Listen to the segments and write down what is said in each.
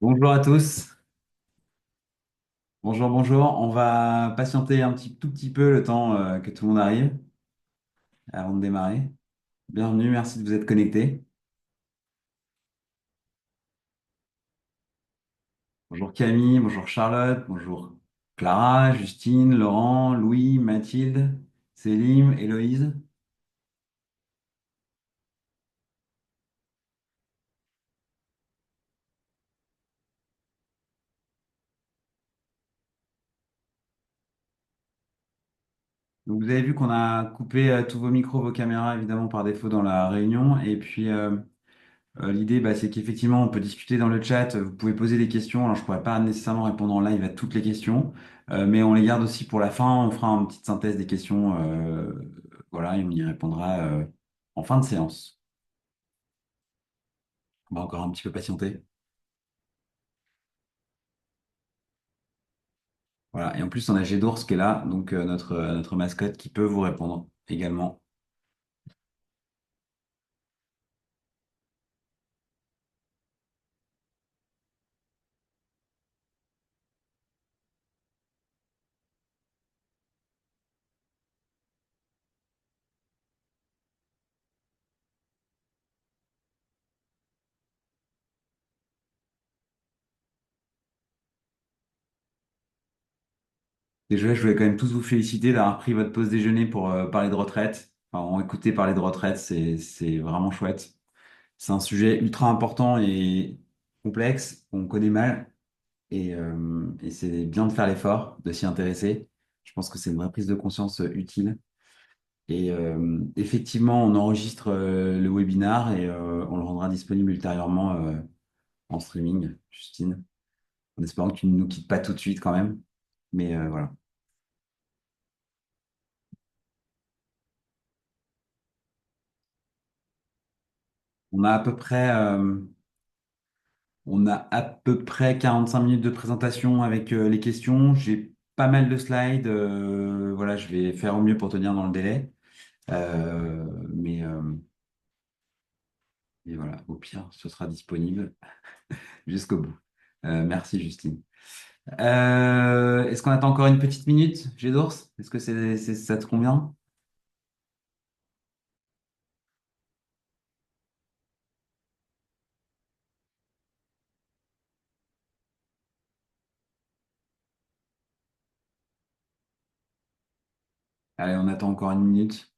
Bonjour à tous. Bonjour, bonjour. On va patienter tout petit peu le temps que tout le monde arrive avant de démarrer. Bienvenue, merci de vous être connectés. Bonjour Camille, bonjour Charlotte, bonjour Clara, Justine, Laurent, Louis, Mathilde, Célim, Héloïse. Donc vous avez vu qu'on a coupé tous vos micros, vos caméras évidemment par défaut dans la réunion. Et puis l'idée, c'est qu'effectivement, on peut discuter dans le chat. Vous pouvez poser des questions. Alors, je ne pourrais pas nécessairement répondre en live à toutes les questions, mais on les garde aussi pour la fin. On fera une petite synthèse des questions, voilà, et on y répondra en fin de séance. On va encore un petit peu patienter. Voilà. Et en plus, on a Gédours qui est là, donc notre mascotte qui peut vous répondre également. Déjà, je voulais quand même tous vous féliciter d'avoir pris votre pause déjeuner pour parler de retraite. Enfin, en écouter parler de retraite, c'est vraiment chouette. C'est un sujet ultra important et complexe, qu'on connaît mal, et c'est bien de faire l'effort, de s'y intéresser. Je pense que c'est une vraie prise de conscience utile. Et effectivement, on enregistre le webinar et on le rendra disponible ultérieurement en streaming, Justine, en espérant que tu ne nous quittes pas tout de suite quand même. Mais voilà. On a à peu près, euh, on a à peu près 45 minutes de présentation avec les questions. J'ai pas mal de slides. Voilà, je vais faire au mieux pour tenir dans le délai. Euh, mais, euh, mais voilà, au pire, ce sera disponible jusqu'au bout. Merci, Justine. Est-ce qu'on attend encore une petite minute, Gédors? Est-ce que ça te convient? Allez, on attend encore une minute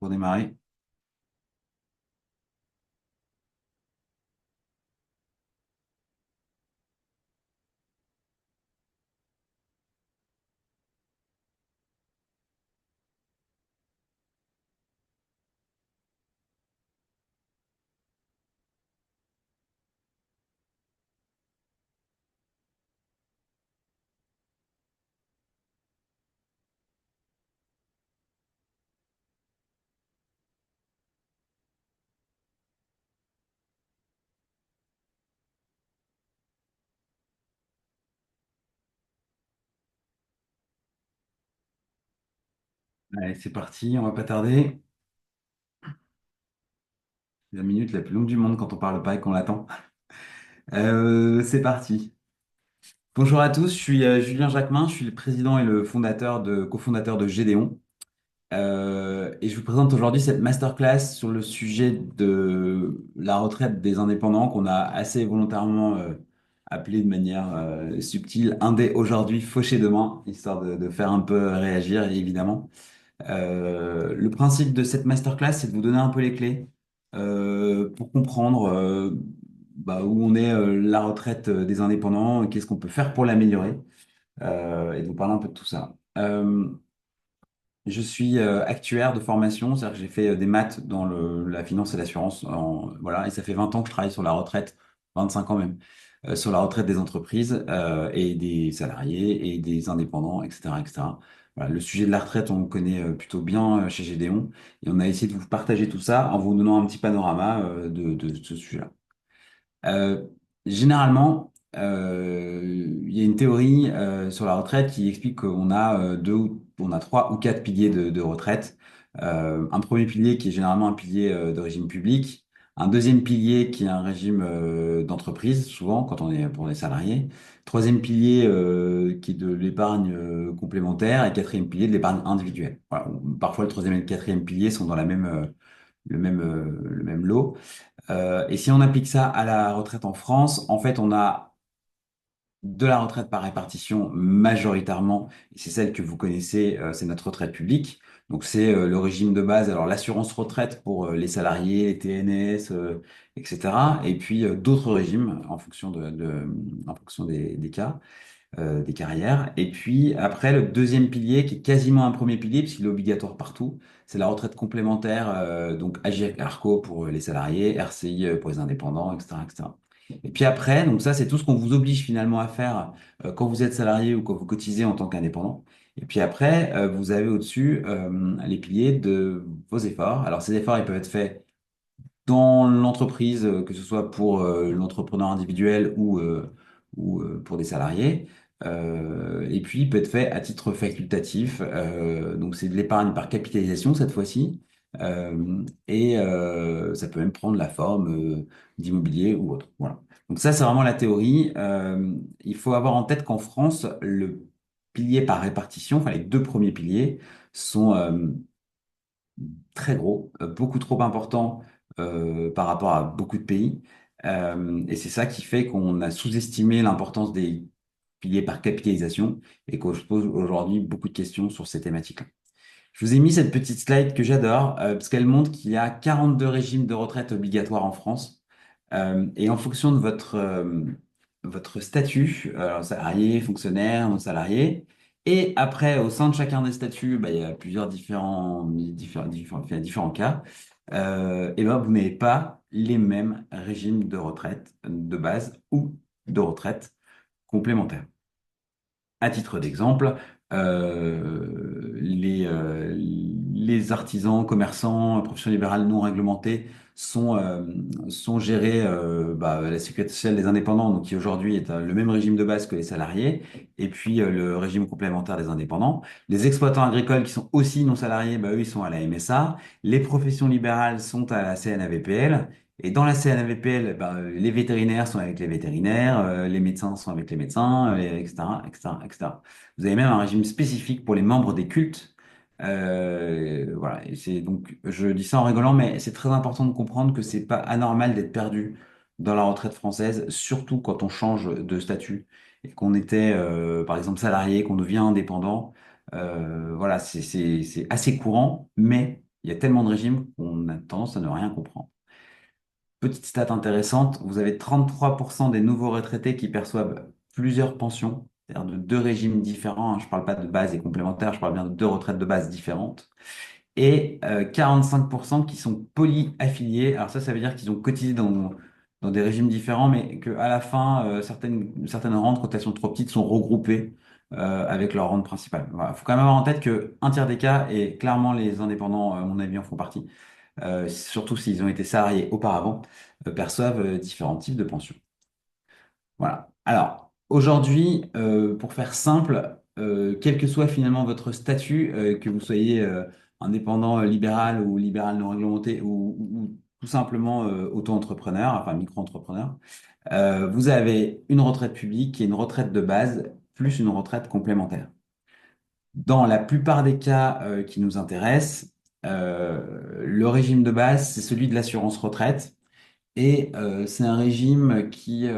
pour démarrer. Allez, c'est parti, on va pas tarder. La minute la plus longue du monde quand on parle pas et qu'on l'attend. C'est parti. Bonjour à tous, je suis Julien Jacquemin, je suis le président et le cofondateur de Gédéon. Et je vous présente aujourd'hui cette masterclass sur le sujet de la retraite des indépendants qu'on a assez volontairement appelé de manière subtile Indé aujourd'hui, fauché demain, histoire de faire un peu réagir, évidemment. Le principe de cette masterclass, c'est de vous donner un peu les clés pour comprendre où on est la retraite des indépendants, qu'est-ce qu'on peut faire pour l'améliorer, et de vous parler un peu de tout ça. Je suis actuaire de formation, c'est-à-dire que j'ai fait des maths dans la finance et l'assurance, voilà, et ça fait 20 ans que je travaille sur la retraite, 25 ans même, sur la retraite des entreprises et des salariés et des indépendants, etc., etc. Voilà, le sujet de la retraite, on le connaît plutôt bien chez Gédéon, et on a essayé de vous partager tout ça en vous donnant un petit panorama de ce sujet-là. Euh, Généralement, il y a une théorie sur la retraite qui explique qu'on a on a trois ou quatre piliers de retraite. Un premier pilier qui est généralement un pilier de régime public, Un deuxième pilier qui est un régime d'entreprise, souvent quand on est pour les salariés. Troisième pilier qui est de l'épargne complémentaire et quatrième pilier de l'épargne individuelle. Voilà. Parfois, le troisième et le quatrième pilier sont dans le même lot. Et si on applique ça à la retraite en France, en fait, on a de la retraite par répartition majoritairement, et c'est celle que vous connaissez, c'est notre retraite publique. Donc c'est le régime de base, alors l'assurance retraite pour les salariés, les TNS, etc. Et puis d'autres régimes en fonction en fonction des cas, des carrières. Et puis après, le deuxième pilier, qui est quasiment un premier pilier, puisqu'il est obligatoire partout, c'est la retraite complémentaire, donc Agirc-Arrco pour les salariés, RCI pour les indépendants, etc., etc. Et puis après, donc ça, c'est tout ce qu'on vous oblige finalement à faire quand vous êtes salarié ou quand vous cotisez en tant qu'indépendant. Et puis après, vous avez au-dessus les piliers de vos efforts. Alors ces efforts, ils peuvent être faits dans l'entreprise, que ce soit pour l'entrepreneur individuel ou pour des salariés. Et puis, il peut être fait à titre facultatif. Donc, c'est de l'épargne par capitalisation cette fois-ci. Ça peut même prendre la forme d'immobilier ou autre. Voilà. Donc ça, c'est vraiment la théorie. Il faut avoir en tête qu'en France, le pilier par répartition, enfin les deux premiers piliers, sont très gros, beaucoup trop important par rapport à beaucoup de pays. Et c'est ça qui fait qu'on a sous-estimé l'importance des piliers par capitalisation et qu'on se pose aujourd'hui beaucoup de questions sur ces thématiques-là. Je vous ai mis cette petite slide que j'adore parce qu'elle montre qu'il y a 42 régimes de retraite obligatoires en France. Et en fonction de votre statut, alors salarié, fonctionnaire, non salarié, et après, au sein de chacun des statuts, bah, il y a plusieurs différents cas, et ben, vous n'avez pas les mêmes régimes de retraite de base ou de retraite complémentaire. À titre d'exemple, les artisans, commerçants, professions libérales non réglementées sont gérés la sécurité sociale des indépendants, donc qui aujourd'hui est le même régime de base que les salariés, et puis le régime complémentaire des indépendants. Les exploitants agricoles qui sont aussi non salariés, bah, eux, ils sont à la MSA. Les professions libérales sont à la CNAVPL. Et dans la CNAVPL, ben, les vétérinaires sont avec les vétérinaires, les médecins sont avec les médecins, etc., etc., etc. Vous avez même un régime spécifique pour les membres des cultes. Voilà, et c'est donc, je dis ça en rigolant, mais c'est très important de comprendre que c'est pas anormal d'être perdu dans la retraite française, surtout quand on change de statut et qu'on était, par exemple, salarié, qu'on devient indépendant. Voilà, c'est assez courant, mais il y a tellement de régimes qu'on a tendance à ne rien comprendre. Petite stat intéressante, vous avez 33% des nouveaux retraités qui perçoivent plusieurs pensions, c'est-à-dire de deux régimes différents, hein. Je ne parle pas de base et complémentaire, je parle bien de deux retraites de base différentes. Et 45% qui sont polyaffiliés. Alors ça veut dire qu'ils ont cotisé dans des régimes différents, mais qu'à la fin, certaines rentes, quand elles sont trop petites, sont regroupées avec leur rente principale. Il faut quand même avoir en tête qu'un tiers des cas, et clairement les indépendants, à mon avis, en font partie, surtout s'ils ont été salariés auparavant, perçoivent différents types de pensions. Voilà. Alors, aujourd'hui, pour faire simple, quel que soit finalement votre statut, que vous soyez indépendant libéral ou libéral non réglementé ou tout simplement auto-entrepreneur, enfin micro-entrepreneur, vous avez une retraite publique qui est une retraite de base plus une retraite complémentaire. Dans la plupart des cas qui nous intéressent, le régime de base, c'est celui de l'assurance retraite. Et c'est un régime qui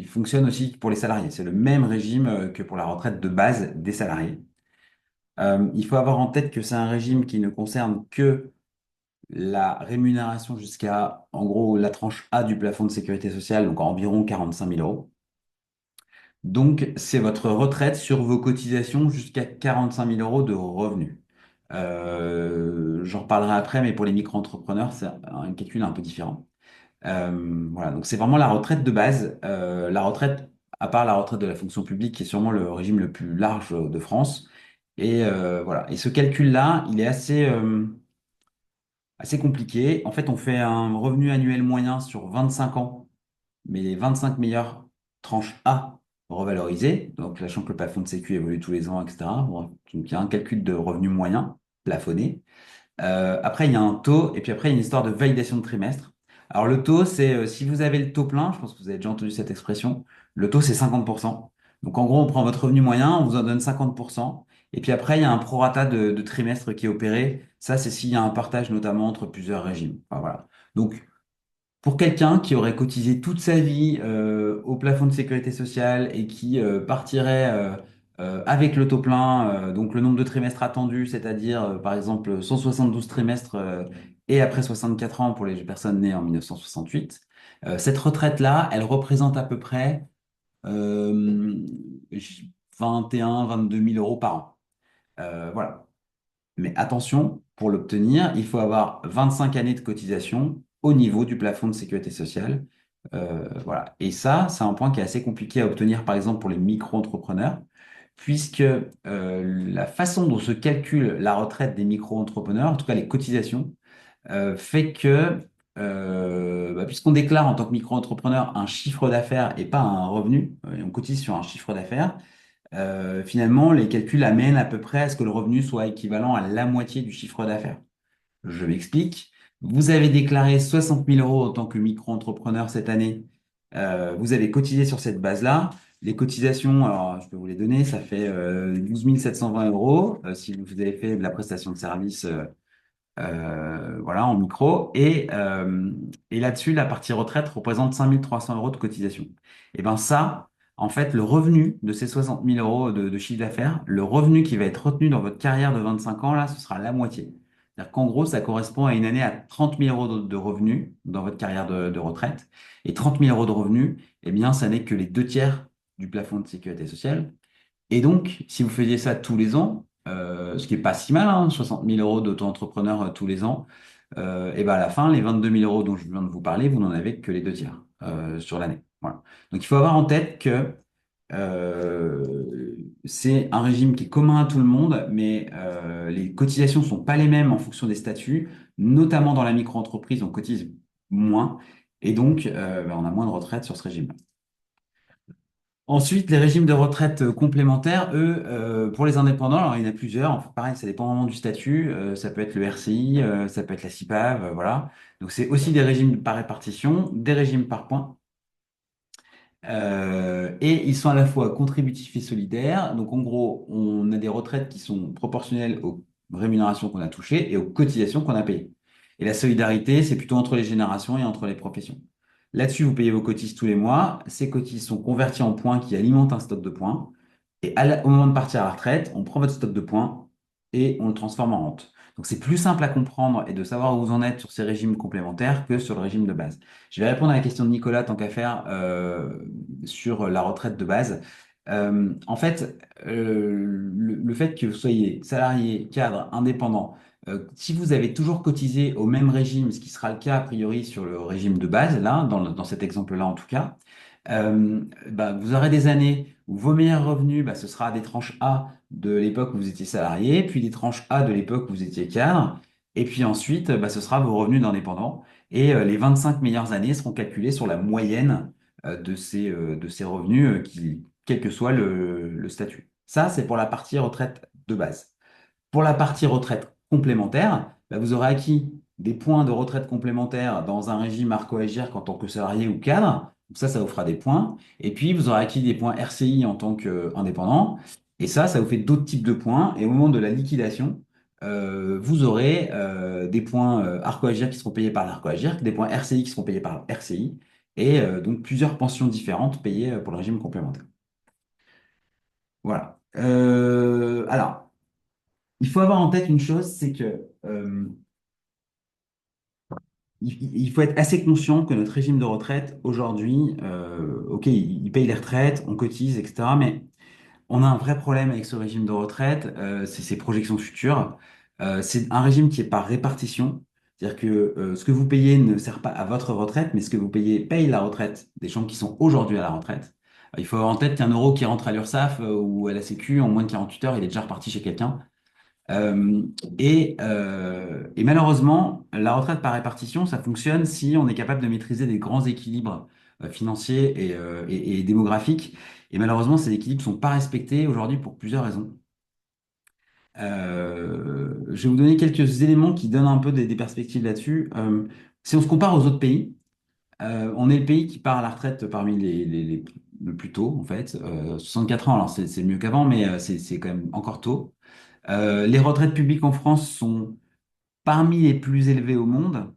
fonctionne aussi pour les salariés. C'est le même régime que pour la retraite de base des salariés. Il faut avoir en tête que c'est un régime qui ne concerne que la rémunération jusqu'à, en gros, la tranche A du plafond de sécurité sociale, donc environ 45 000 euros. Donc, c'est votre retraite sur vos cotisations jusqu'à 45 000 euros de revenus. J'en reparlerai après, mais pour les micro-entrepreneurs, c'est un calcul un peu différent. Voilà, donc c'est vraiment la retraite de base. La retraite, à part la retraite de la fonction publique, qui est sûrement le régime le plus large de France. Et voilà. Et ce calcul-là, il est assez compliqué. En fait, on fait un revenu annuel moyen sur 25 ans, mais les 25 meilleures tranches A revalorisées, donc sachant que le plafond de sécu évolue tous les ans, etc. Bon, donc il y a un calcul de revenu moyen plafonné. Après, il y a un taux, et puis après, il y a une histoire de validation de trimestre. Alors, le taux, c'est si vous avez le taux plein, je pense que vous avez déjà entendu cette expression, le taux, c'est 50%. Donc, en gros, on prend votre revenu moyen, on vous en donne 50%. Et puis après, il y a un prorata de trimestre qui est opéré. Ça, c'est s'il y a un partage notamment entre plusieurs régimes. Enfin, voilà. Donc, pour quelqu'un qui aurait cotisé toute sa vie au plafond de sécurité sociale et qui partirait avec le taux plein, donc le nombre de trimestres attendus, c'est-à-dire par exemple 172 trimestres et après 64 ans pour les personnes nées en 1968, cette retraite-là, elle représente à peu près euh, 21 22 000 euros par an. Voilà. Mais attention, pour l'obtenir, il faut avoir 25 années de cotisation au niveau du plafond de sécurité sociale. Voilà. Et ça, c'est un point qui est assez compliqué à obtenir, par exemple, pour les micro-entrepreneurs, puisque la façon dont se calcule la retraite des micro-entrepreneurs, en tout cas les cotisations, fait que, puisqu'on déclare en tant que micro-entrepreneur un chiffre d'affaires et pas un revenu, et on cotise sur un chiffre d'affaires, finalement, les calculs amènent à peu près à ce que le revenu soit équivalent à la moitié du chiffre d'affaires. Je m'explique. Vous avez déclaré 60 000 euros en tant que micro-entrepreneur cette année. Vous avez cotisé sur cette base-là. Les cotisations, alors je peux vous les donner, ça fait 12 720 euros si vous avez fait de la prestation de service voilà, en micro. Et là-dessus, la partie retraite représente 5 300 euros de cotisation. Et bien ça, en fait, le revenu de ces 60 000 euros de chiffre d'affaires, le revenu qui va être retenu dans votre carrière de 25 ans, là, ce sera la moitié. C'est-à-dire qu'en gros, ça correspond à une année à 30 000 euros de revenus dans votre carrière de retraite. Et 30 000 euros de revenus, eh bien, ça n'est que les deux tiers du plafond de sécurité sociale. Et donc, si vous faisiez ça tous les ans, ce qui est pas si mal, hein, 60 000 euros d'auto-entrepreneur tous les ans, et ben à la fin, les 22 000 euros dont je viens de vous parler, vous n'en avez que les deux tiers sur l'année. Voilà. Donc, il faut avoir en tête que c'est un régime qui est commun à tout le monde, mais les cotisations sont pas les mêmes en fonction des statuts, notamment dans la micro-entreprise, on cotise moins, et donc on a moins de retraite sur ce régime. Ensuite, les régimes de retraite complémentaires, eux, pour les indépendants, alors il y en a plusieurs. Enfin, pareil, ça dépend vraiment du statut. Ça peut être le RCI, ça peut être la CIPAV, voilà. Donc, c'est aussi des régimes par répartition, des régimes par points. Et ils sont à la fois contributifs et solidaires. Donc, en gros, on a des retraites qui sont proportionnelles aux rémunérations qu'on a touchées et aux cotisations qu'on a payées. Et la solidarité, c'est plutôt entre les générations et entre les professions. Là-dessus, vous payez vos cotises tous les mois. Ces cotises sont converties en points qui alimentent un stock de points. Et au moment de partir à la retraite, on prend votre stock de points et on le transforme en rente. Donc, c'est plus simple à comprendre et de savoir où vous en êtes sur ces régimes complémentaires que sur le régime de base. Je vais répondre à la question de Nicolas, tant qu'à faire, sur la retraite de base. En fait, le fait que vous soyez salarié, cadre, indépendant, si vous avez toujours cotisé au même régime, ce qui sera le cas a priori sur le régime de base, là, dans cet exemple-là en tout cas, vous aurez des années où vos meilleurs revenus, ce sera des tranches A de l'époque où vous étiez salarié, puis des tranches A de l'époque où vous étiez cadre, et puis ensuite, ce sera vos revenus d'indépendant. Et les 25 meilleures années seront calculées sur la moyenne de ces revenus, quel que soit le statut. Ça, c'est pour la partie retraite de base. Pour la partie retraite complémentaire, vous aurez acquis des points de retraite complémentaire dans un régime Arco-Agir en tant que salarié ou cadre. Donc ça vous fera des points. Et puis, vous aurez acquis des points RCI en tant qu'indépendant. Et ça vous fait d'autres types de points. Et au moment de la liquidation, vous aurez des points Arco-Agir qui seront payés par l'Arco-Agir, des points RCI qui seront payés par RCI, et donc plusieurs pensions différentes payées pour le régime complémentaire. Voilà. Alors, il faut avoir en tête une chose, c'est que il faut être assez conscient que notre régime de retraite, aujourd'hui, ok, il paye les retraites, on cotise, etc. Mais on a un vrai problème avec ce régime de retraite, c'est ses projections futures. C'est un régime qui est par répartition. C'est-à-dire que ce que vous payez ne sert pas à votre retraite, mais ce que vous payez paye la retraite des gens qui sont aujourd'hui à la retraite. Il faut avoir en tête qu'un euro qui rentre à l'URSSAF ou à la Sécu en moins de 48 heures, il est déjà reparti chez quelqu'un. Euh, et malheureusement, la retraite par répartition, ça fonctionne si on est capable de maîtriser des grands équilibres financiers et démographiques. Et malheureusement, ces équilibres ne sont pas respectés aujourd'hui pour plusieurs raisons. Je vais vous donner quelques éléments qui donnent un peu des perspectives là-dessus. Si on se compare aux autres pays, on est le pays qui part à la retraite parmi le plus tôt, en fait. 64 ans, alors c'est mieux qu'avant, mais c'est quand même encore tôt. Les retraites publiques en France sont parmi les plus élevées au monde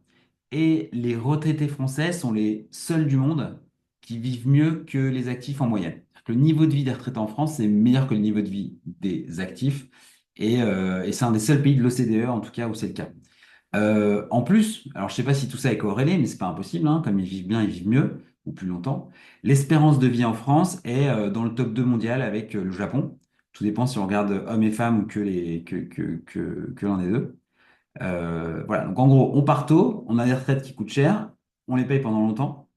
et les retraités français sont les seuls du monde qui vivent mieux que les actifs en moyenne. C'est-à-dire que le niveau de vie des retraités en France est meilleur que le niveau de vie des actifs et c'est un des seuls pays de l'OCDE en tout cas où c'est le cas. En plus, alors je sais pas si tout ça est corrélé, mais c'est pas impossible, hein, comme ils vivent bien, ils vivent mieux ou plus longtemps. L'espérance de vie en France est dans le top 2 mondial avec le Japon. Tout dépend si on regarde hommes et femmes ou que l'un des deux. Voilà, donc en gros, on part tôt, on a des retraites qui coûtent cher, on les paye pendant longtemps.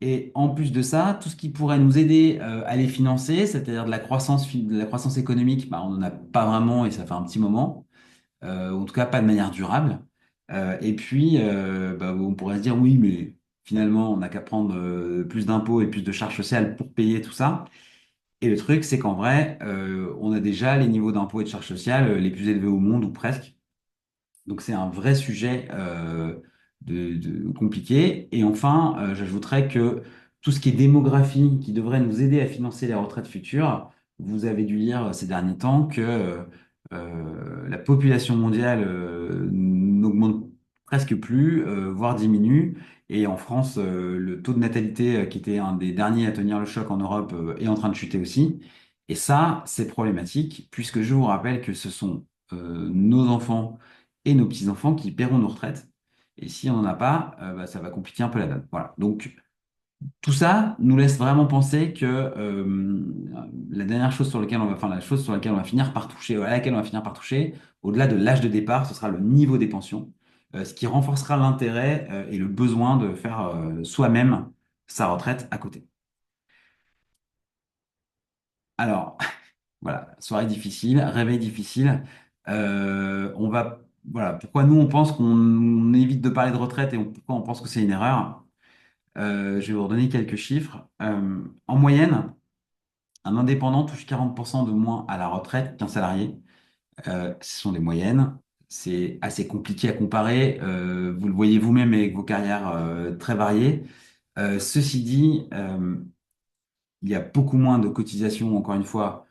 Et en plus de ça, tout ce qui pourrait nous aider à les financer, c'est-à-dire de la croissance économique, bah, on n'en a pas vraiment et ça fait un petit moment. En tout cas pas de manière durable. Et puis, bah, on pourrait se dire oui, mais finalement, on n'a qu'à prendre plus d'impôts et plus de charges sociales pour payer tout ça. Et le truc, c'est qu'en vrai, on a déjà les niveaux d'impôts et de charges sociales les plus élevés au monde, ou presque. Donc c'est un vrai sujet compliqué. Et enfin, j'ajouterais que tout ce qui est démographie, qui devrait nous aider à financer les retraites futures, vous avez dû lire ces derniers temps que la population mondiale n'augmente presque plus, voire diminue. Et en France, le taux de natalité, qui était un des derniers à tenir le choc en Europe, est en train de chuter aussi. Et ça, c'est problématique, puisque je vous rappelle que ce sont nos enfants et nos petits-enfants qui paieront nos retraites. Et si on n'en a pas, bah, ça va compliquer un peu la donne. Voilà. Donc, tout ça nous laisse vraiment penser que la dernière chose sur laquelle on va, enfin, la chose sur laquelle on va finir par toucher, à laquelle on va finir par toucher, au-delà de l'âge de départ, ce sera le niveau des pensions, ce qui renforcera l'intérêt et le besoin de faire soi-même sa retraite à côté. Alors, voilà, soirée difficile, réveil difficile. Voilà, pourquoi nous on pense qu'on évite de parler de retraite et pourquoi on pense que c'est une erreur. Je vais vous redonner quelques chiffres. En moyenne, un indépendant touche 40% de moins à la retraite qu'un salarié. Ce sont des moyennes. C'est assez compliqué à comparer. Vous le voyez vous-même avec vos carrières très variées. Ceci dit, il y a beaucoup moins de cotisations, encore une fois,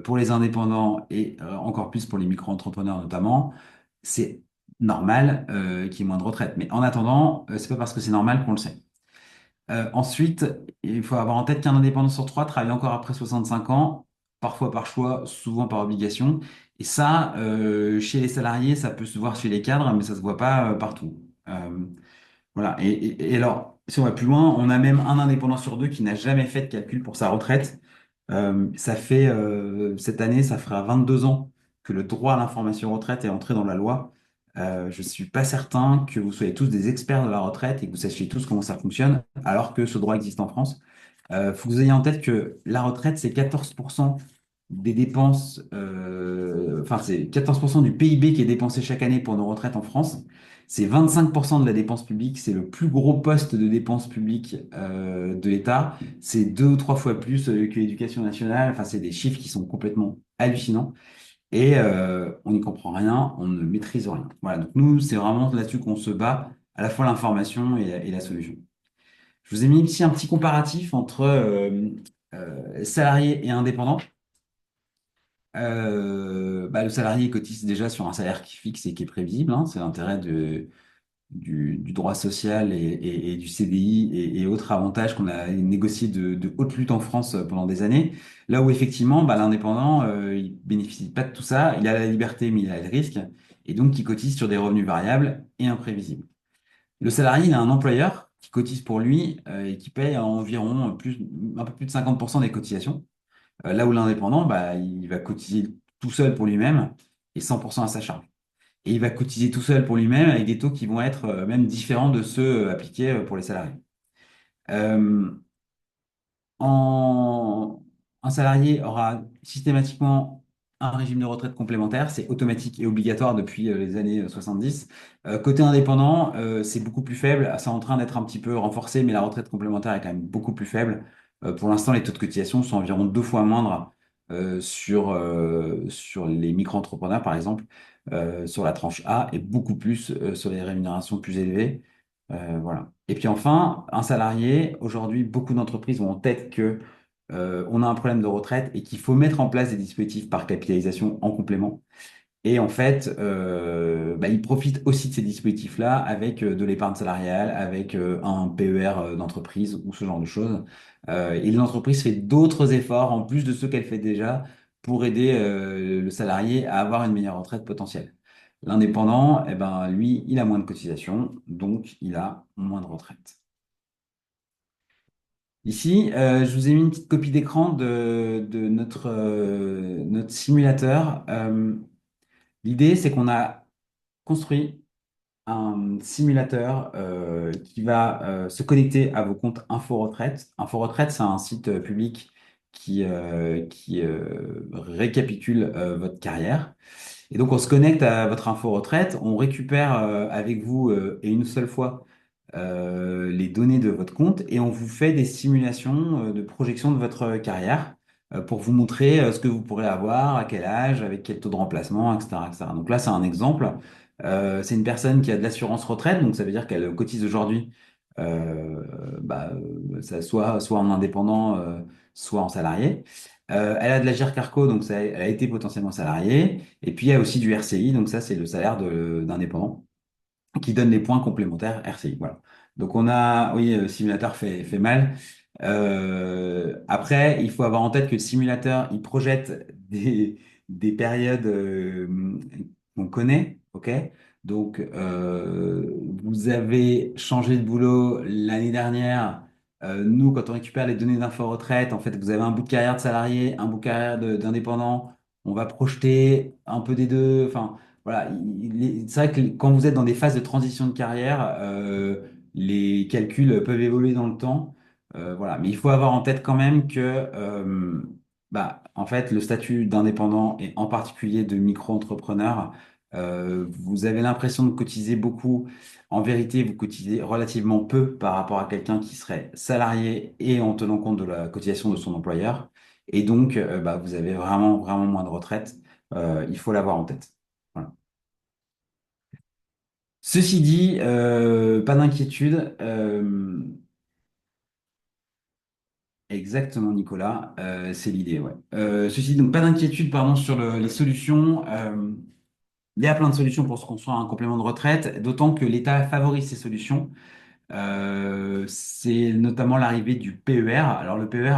pour les indépendants et encore plus pour les micro-entrepreneurs notamment. C'est normal qu'il y ait moins de retraite. Mais en attendant, c'est pas parce que c'est normal qu'on le sait. Ensuite, il faut avoir en tête qu'un indépendant sur trois travaille encore après 65 ans, parfois par choix, souvent par obligation. Et ça, chez les salariés, ça peut se voir chez les cadres, mais ça se voit pas partout. Voilà. Et alors, si on va plus loin, on a même un indépendant sur deux qui n'a jamais fait de calcul pour sa retraite. Cette année, ça fera 22 ans que le droit à l'information retraite est entré dans la loi. Je ne suis pas certain que vous soyez tous des experts de la retraite et que vous sachiez tous comment ça fonctionne, alors que ce droit existe en France. Faut que vous ayez en tête que la retraite, c'est 14% des dépenses, enfin, c'est 14% du PIB qui est dépensé chaque année pour nos retraites en France. C'est 25% de la dépense publique. C'est le plus gros poste de dépense publique de l'État. C'est deux ou trois fois plus que l'éducation nationale. Enfin, c'est des chiffres qui sont complètement hallucinants. Et on n'y comprend rien, on ne maîtrise rien. Voilà, donc nous, c'est vraiment là-dessus qu'on se bat, à la fois l'information et la solution. Je vous ai mis ici un petit comparatif entre salariés et indépendants. Bah, le salarié cotise déjà sur un salaire qui est fixe et qui est prévisible, hein. C'est l'intérêt du droit social et du CDI et autres avantages qu'on a négociés de haute lutte en France pendant des années. Là où effectivement, bah, l'indépendant, il bénéficie pas de tout ça, il a la liberté mais il a le risque, et donc il cotise sur des revenus variables et imprévisibles. Le salarié, il a un employeur qui cotise pour lui et qui paye environ un peu plus de 50% des cotisations. Là où l'indépendant, bah, il va cotiser tout seul pour lui-même et 100% à sa charge. Et il va cotiser tout seul pour lui-même avec des taux qui vont être même différents de ceux appliqués pour les salariés. Euh, un salarié aura systématiquement un régime de retraite complémentaire, c'est automatique et obligatoire depuis les années 70. Côté indépendant, c'est beaucoup plus faible, c'est en train d'être un petit peu renforcé, mais la retraite complémentaire est quand même beaucoup plus faible. Pour l'instant, les taux de cotisation sont environ deux fois moindres sur les micro-entrepreneurs, par exemple, sur la tranche A, et beaucoup plus sur les rémunérations plus élevées. Voilà. Et puis enfin, un salarié, aujourd'hui, beaucoup d'entreprises ont en tête que on a un problème de retraite et qu'il faut mettre en place des dispositifs par capitalisation en complément. Et en fait, ils profitent aussi de ces dispositifs-là avec de l'épargne salariale, avec un PER d'entreprise ou ce genre de choses. Et l'entreprise fait d'autres efforts en plus de ceux qu'elle fait déjà pour aider le salarié à avoir une meilleure retraite potentielle. L'indépendant, eh ben, lui, il a moins de cotisations, donc il a moins de retraite. Ici, je vous ai mis une petite copie d'écran de notre simulateur. L'idée, c'est qu'on a construit un simulateur qui va se connecter à vos comptes Info Retraite. Info Retraite, c'est un site public qui récapitule votre carrière. Et donc, on se connecte à votre Info Retraite, on récupère avec vous et une seule fois les données de votre compte et on vous fait des simulations de projection de votre carrière pour vous montrer ce que vous pourrez avoir, à quel âge, avec quel taux de remplacement, etc., etc. Donc là, c'est un exemple. C'est une personne qui a de l'assurance retraite, donc ça veut dire qu'elle cotise aujourd'hui, euh, ça soit en indépendant, soit en salarié. Elle a de la GIR-Carco, donc ça, elle a été potentiellement salariée. Et puis il y a aussi du RCI, donc ça, c'est le salaire d'indépendant qui donne les points complémentaires RCI. Voilà. Donc on a, oui, le simulateur fait mal. Après, il faut avoir en tête que le simulateur, il projette des périodes qu'on connaît, ok? Donc, vous avez changé de boulot l'année dernière. Nous, quand on récupère les données d'info retraite, en fait, vous avez un bout de carrière de salarié, un bout de carrière d'indépendant. On va projeter un peu des deux. Enfin, voilà, c'est vrai que quand vous êtes dans des phases de transition de carrière, les calculs peuvent évoluer dans le temps. Voilà. Mais il faut avoir en tête quand même que en fait, le statut d'indépendant et en particulier de micro-entrepreneur, vous avez l'impression de cotiser beaucoup. En vérité, vous cotisez relativement peu par rapport à quelqu'un qui serait salarié et en tenant compte de la cotisation de son employeur. Et donc, vous avez vraiment, vraiment moins de retraite. Il faut l'avoir en tête. Voilà. Ceci dit, pas d'inquiétude. Exactement, Nicolas, c'est l'idée, ouais. Ceci dit, donc pas d'inquiétude, pardon, sur les solutions. Il y a plein de solutions pour se construire un complément de retraite, d'autant que l'État favorise ces solutions. C'est notamment l'arrivée du PER. Alors le PER,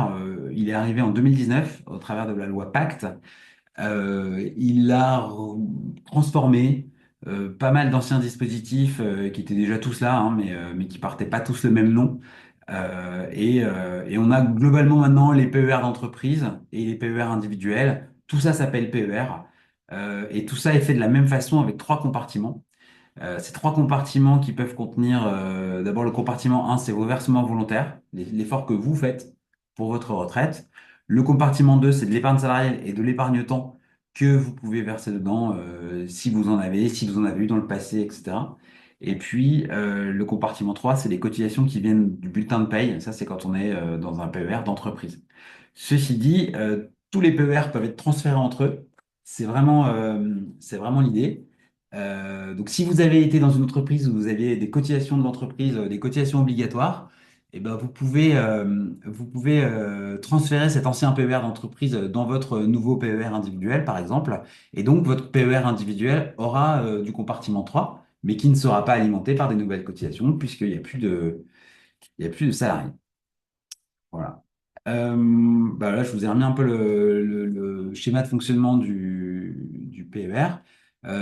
il est arrivé en 2019 au travers de la loi Pacte. Il a transformé pas mal d'anciens dispositifs qui étaient déjà tous là, hein, mais qui partaient pas tous le même nom. Et on a globalement maintenant les PER d'entreprise et les PER individuels. Tout ça s'appelle PER. Et tout ça est fait de la même façon avec trois compartiments. Ces trois compartiments qui peuvent contenir, d'abord le compartiment 1, c'est vos versements volontaires, l'effort que vous faites pour votre retraite. Le compartiment 2, c'est de l'épargne salariale et de l'épargne-temps que vous pouvez verser dedans si vous en avez, si vous en avez eu dans le passé, etc. Et puis le compartiment 3, c'est les cotisations qui viennent du bulletin de paye. Ça, c'est quand on est dans un PER d'entreprise. Ceci dit, tous les PER peuvent être transférés entre eux. C'est vraiment l'idée. Donc, si vous avez été dans une entreprise où vous aviez des cotisations de l'entreprise, des cotisations obligatoires, eh ben, vous pouvez transférer cet ancien PER d'entreprise dans votre nouveau PER individuel, par exemple. Et donc, votre PER individuel aura du compartiment 3, mais qui ne sera pas alimenté par des nouvelles cotisations, puisqu'il n'y a plus de salariés. Voilà. Là, je vous ai remis un peu le schéma de fonctionnement du PER.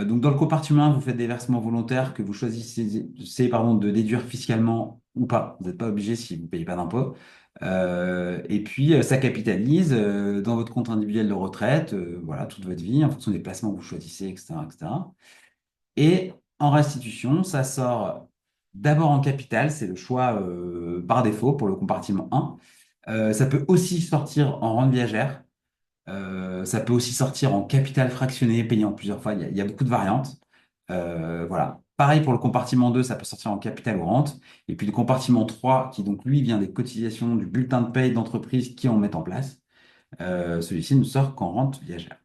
Donc, dans le compartiment 1, vous faites des versements volontaires que vous choisissez, pardon, de déduire fiscalement ou pas. Vous n'êtes pas obligé si vous ne payez pas d'impôt. Et puis, ça capitalise dans votre compte individuel de retraite, voilà, toute votre vie, en fonction des placements que vous choisissez, etc., etc. Et en restitution, ça sort d'abord en capital, c'est le choix par défaut pour le compartiment 1. Ça peut aussi sortir en rente viagère. Ça peut aussi sortir en capital fractionné, payé en plusieurs fois. Il y a beaucoup de variantes. Voilà. Pareil pour le compartiment 2, ça peut sortir en capital ou rente. Et puis le compartiment 3, qui donc lui vient des cotisations du bulletin de paye d'entreprise qui en met en place. Celui-ci ne sort qu'en rente viagère.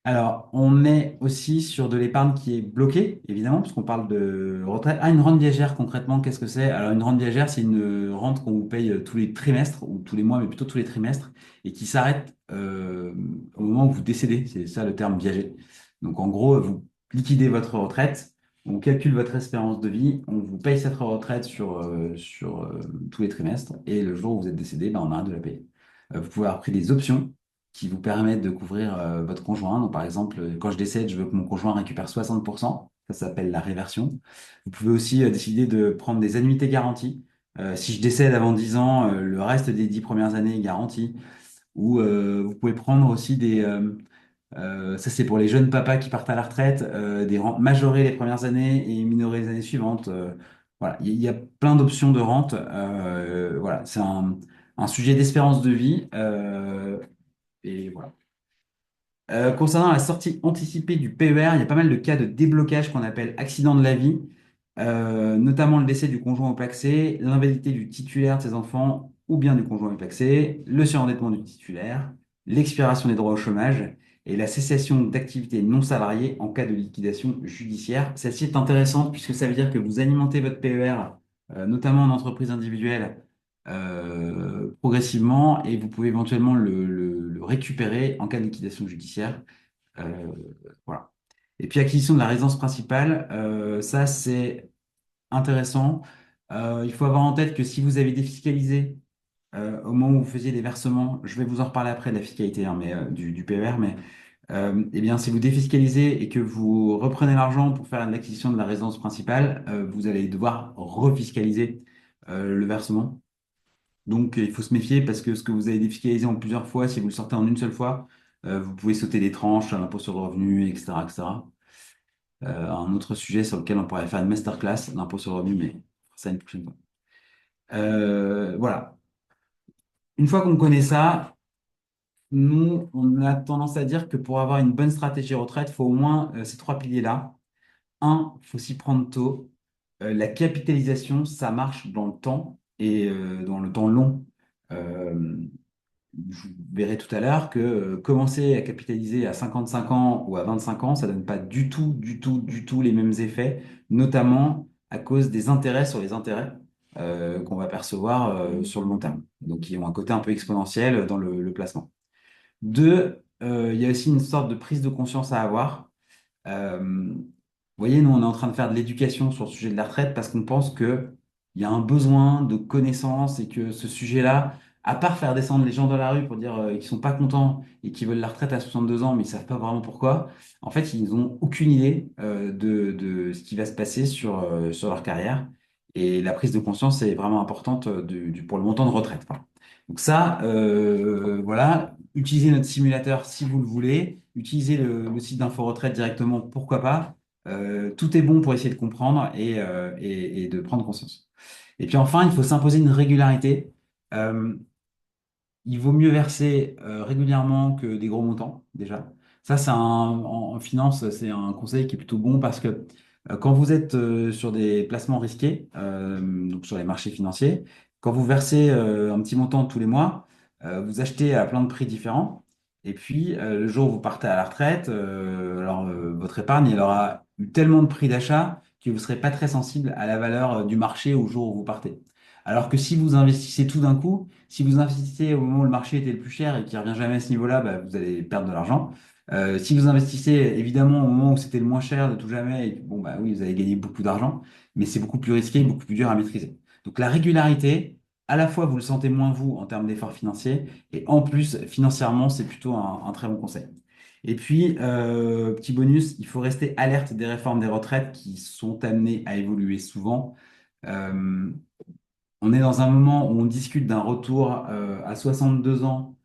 Alors, on est aussi sur de l'épargne qui est bloquée, évidemment, puisqu'on parle de retraite. Ah, une rente viagère, concrètement, qu'est-ce que c'est? Alors, une rente viagère, c'est une rente qu'on vous paye tous les trimestres, ou tous les mois, mais plutôt tous les trimestres, et qui s'arrête au moment où vous décédez. C'est ça le terme viager. Donc, en gros, vous liquidez votre retraite, on calcule votre espérance de vie, on vous paye cette retraite sur tous les trimestres, et le jour où vous êtes décédé, ben, on arrête de la payer. Vous pouvez avoir pris des options qui vous permettent de couvrir votre conjoint. Donc, par exemple, quand je décède, je veux que mon conjoint récupère 60%. Ça s'appelle la réversion. Vous pouvez aussi décider de prendre des annuités garanties. Si je décède avant 10 ans, le reste des 10 premières années est garanti. Ou vous pouvez prendre aussi ça c'est pour les jeunes papas qui partent à la retraite, des rentes majorées les premières années et minorées les années suivantes. Voilà, il y a plein d'options de rente. Voilà, c'est un sujet d'espérance de vie. Et voilà. Concernant la sortie anticipée du PER, il y a pas mal de cas de déblocage qu'on appelle accident de la vie, notamment le décès du conjoint au pacsé, l'invalidité du titulaire de ses enfants ou bien du conjoint au pacsé, le surendettement du titulaire, l'expiration des droits au chômage et la cessation d'activité non salariée en cas de liquidation judiciaire. Celle-ci est intéressante puisque ça veut dire que vous alimentez votre PER, notamment en entreprise individuelle, progressivement et vous pouvez éventuellement le récupérer en cas de liquidation judiciaire. Euh, voilà. Et puis acquisition de la résidence principale, ça c'est intéressant. Il faut avoir en tête que si vous avez défiscalisé au moment où vous faisiez les versements, je vais vous en reparler après de la fiscalité, hein, mais, du PER, mais eh bien, si vous défiscalisez et que vous reprenez l'argent pour faire l'acquisition de la résidence principale, vous allez devoir refiscaliser le versement. Donc, il faut se méfier parce que ce que vous avez défiscalisé en plusieurs fois, si vous le sortez en une seule fois, vous pouvez sauter des tranches, l'impôt sur le revenu, etc., etc. Un autre sujet sur lequel on pourrait faire une masterclass, l'impôt sur le revenu, mais on fera ça une prochaine fois. Voilà. Une fois qu'on connaît ça, nous, on a tendance à dire que pour avoir une bonne stratégie retraite, il faut au moins ces trois piliers-là. Un, il faut s'y prendre tôt. La capitalisation, ça marche dans le temps et dans le temps long. Euh, Vous verrez tout à l'heure que commencer à capitaliser à 55 ans ou à 25 ans, ça donne pas du tout, du tout, du tout les mêmes effets, notamment à cause des intérêts sur les intérêts qu'on va percevoir sur le long terme. Donc, qui ont un côté un peu exponentiel dans le placement. Deux, il y a aussi une sorte de prise de conscience à avoir. Vous voyez, nous, on est en train de faire de l'éducation sur le sujet de la retraite parce qu'on pense qu'il y a un besoin de connaissances et que ce sujet-là, à part faire descendre les gens dans la rue pour dire qu'ils sont pas contents et qu'ils veulent la retraite à 62 ans, mais ils savent pas vraiment pourquoi, en fait, ils n'ont aucune idée de ce qui va se passer sur leur carrière. Et la prise de conscience est vraiment importante pour le montant de retraite. Voilà. Donc ça, voilà, utilisez notre simulateur si vous le voulez, utilisez le site d'Info Retraite directement, pourquoi pas. Tout est bon pour essayer de comprendre et de prendre conscience. Et puis enfin, il faut s'imposer une régularité. Euh, il vaut mieux verser régulièrement que des gros montants, déjà. Ça, en finance, c'est un conseil qui est plutôt bon parce que quand vous êtes sur des placements risqués, donc sur les marchés financiers, quand vous versez un petit montant tous les mois, vous achetez à plein de prix différents. Et puis, le jour où vous partez à la retraite, votre épargne, elle aura eu tellement de prix d'achat que vous ne serez pas très sensible à la valeur du marché au jour où vous partez. Alors que si vous investissez tout d'un coup, si vous investissez au moment où le marché était le plus cher et qu'il ne revient jamais à ce niveau-là, bah, vous allez perdre de l'argent. Si vous investissez évidemment au moment où c'était le moins cher de tout jamais, bon bah oui, vous allez gagner beaucoup d'argent, mais c'est beaucoup plus risqué, beaucoup plus dur à maîtriser. Donc la régularité, à la fois vous le sentez moins vous en termes d'efforts financiers, et en plus financièrement, c'est plutôt un très bon conseil. Et puis, petit bonus, il faut rester alerte des réformes des retraites qui sont amenées à évoluer souvent. Euh, on est dans un moment où on discute d'un retour à 62 ans